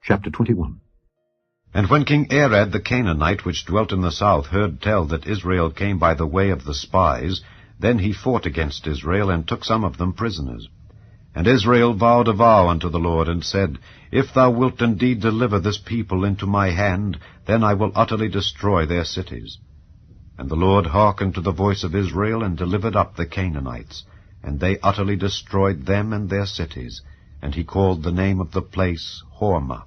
Chapter 21. And when King Arad the Canaanite, which dwelt in the south, heard tell that Israel came by the way of the spies, then he fought against Israel, and took some of them prisoners. And Israel vowed a vow unto the Lord, and said, If thou wilt indeed deliver this people into my hand, then I will utterly destroy their cities. And the Lord hearkened to the voice of Israel, and delivered up the Canaanites, and they utterly destroyed them and their cities, and he called the name of the place Hormah.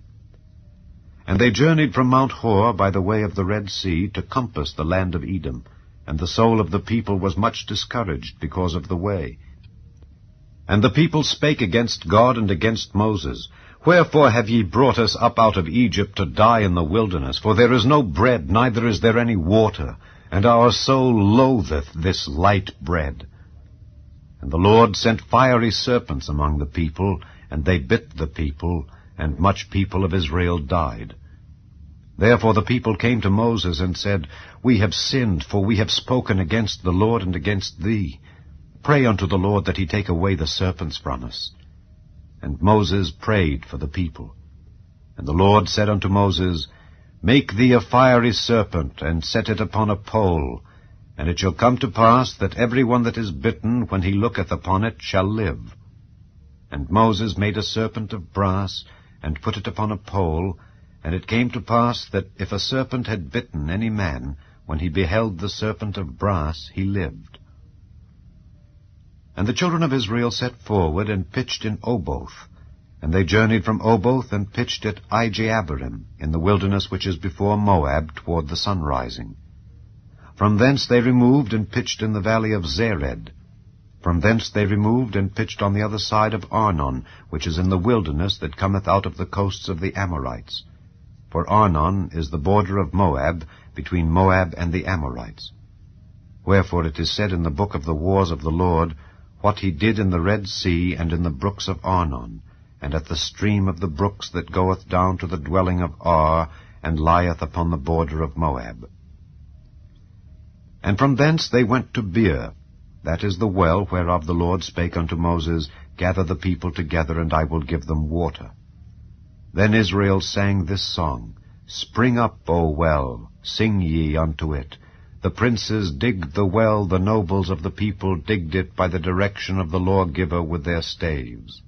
And they journeyed from Mount Hor by the way of the Red Sea to compass the land of Edom, and the soul of the people was much discouraged because of the way. And the people spake against God and against Moses, Wherefore have ye brought us up out of Egypt to die in the wilderness? For there is no bread, neither is there any water, and our soul loatheth this light bread. And the Lord sent fiery serpents among the people, and they bit the people, and much people of Israel died. Therefore the people came to Moses and said, We have sinned, for we have spoken against the Lord and against thee. Pray unto the Lord that he take away the serpents from us. And Moses prayed for the people. And the Lord said unto Moses, Make thee a fiery serpent, and set it upon a pole, and it shall come to pass that every one that is bitten, when he looketh upon it, shall live. And Moses made a serpent of brass, and put it upon a pole, and it came to pass that if a serpent had bitten any man, when he beheld the serpent of brass, he lived. And the children of Israel set forward, and pitched in Oboth. And they journeyed from Oboth, and pitched at Ijeabarim, in the wilderness which is before Moab, toward the sunrising. From thence they removed, and pitched in the valley of Zered. From thence they removed, and pitched on the other side of Arnon, which is in the wilderness that cometh out of the coasts of the Amorites. For Arnon is the border of Moab, between Moab and the Amorites. Wherefore it is said in the book of the wars of the Lord, What he did in the Red Sea, and in the brooks of Arnon, and at the stream of the brooks that goeth down to the dwelling of Ar, and lieth upon the border of Moab. And from thence they went to Beer, that is the well whereof the Lord spake unto Moses, Gather the people together, and I will give them water. Then Israel sang this song, Spring up, O well, sing ye unto it. The princes digged the well, the nobles of the people digged it by the direction of the lawgiver with their staves.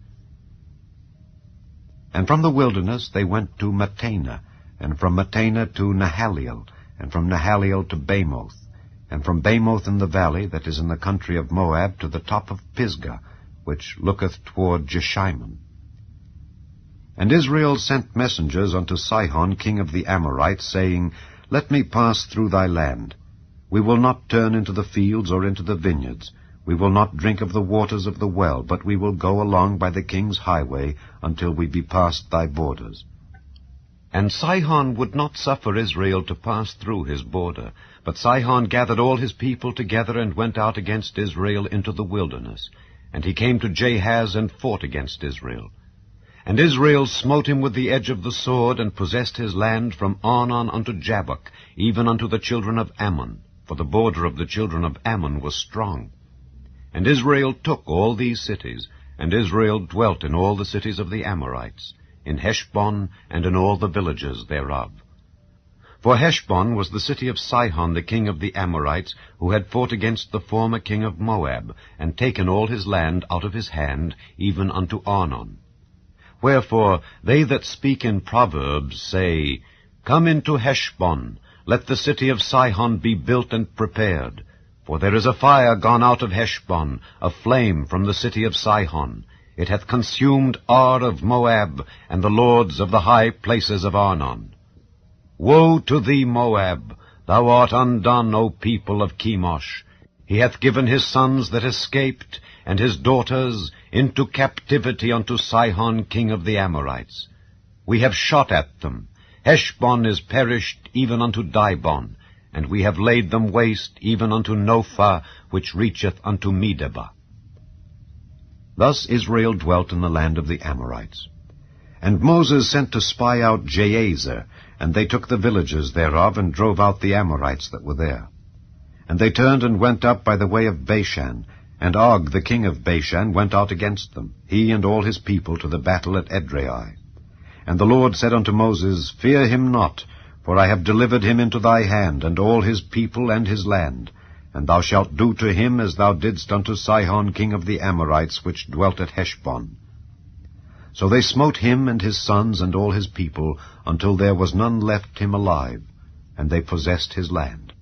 And from the wilderness they went to Mattanah, and from Mattanah to Nahaliel, and from Nahaliel to Bamoth, and from Bamoth in the valley that is in the country of Moab to the top of Pisgah, which looketh toward Jeshimon. And Israel sent messengers unto Sihon king of the Amorites, saying, Let me pass through thy land. We will not turn into the fields or into the vineyards. We will not drink of the waters of the well, but we will go along by the king's highway until we be past thy borders. And Sihon would not suffer Israel to pass through his border. But Sihon gathered all his people together, and went out against Israel into the wilderness. And he came to Jahaz, and fought against Israel. And Israel smote him with the edge of the sword, and possessed his land from Arnon unto Jabbok, even unto the children of Ammon, for the border of the children of Ammon was strong. And Israel took all these cities, and Israel dwelt in all the cities of the Amorites, in Heshbon, and in all the villages thereof. For Heshbon was the city of Sihon the king of the Amorites, who had fought against the former king of Moab, and taken all his land out of his hand, even unto Arnon. Wherefore they that speak in Proverbs say, Come into Heshbon, let the city of Sihon be built and prepared. For there is a fire gone out of Heshbon, a flame from the city of Sihon. It hath consumed Ar of Moab, and the lords of the high places of Arnon. Woe to thee, Moab! Thou art undone, O people of Chemosh! He hath given his sons that escaped, and his daughters, into captivity unto Sihon king of the Amorites. We have shot at them. Heshbon is perished even unto Dibon, and we have laid them waste even unto Nophah, which reacheth unto Medeba. Thus Israel dwelt in the land of the Amorites. And Moses sent to spy out Jazer, and they took the villages thereof, and drove out the Amorites that were there. And they turned and went up by the way of Bashan, and Og the king of Bashan went out against them, he and all his people, to the battle at Edrei. And the Lord said unto Moses, Fear him not, for I have delivered him into thy hand, and all his people and his land. And thou shalt do to him as thou didst unto Sihon king of the Amorites, which dwelt at Heshbon. So they smote him and his sons and all his people, until there was none left him alive, and they possessed his land.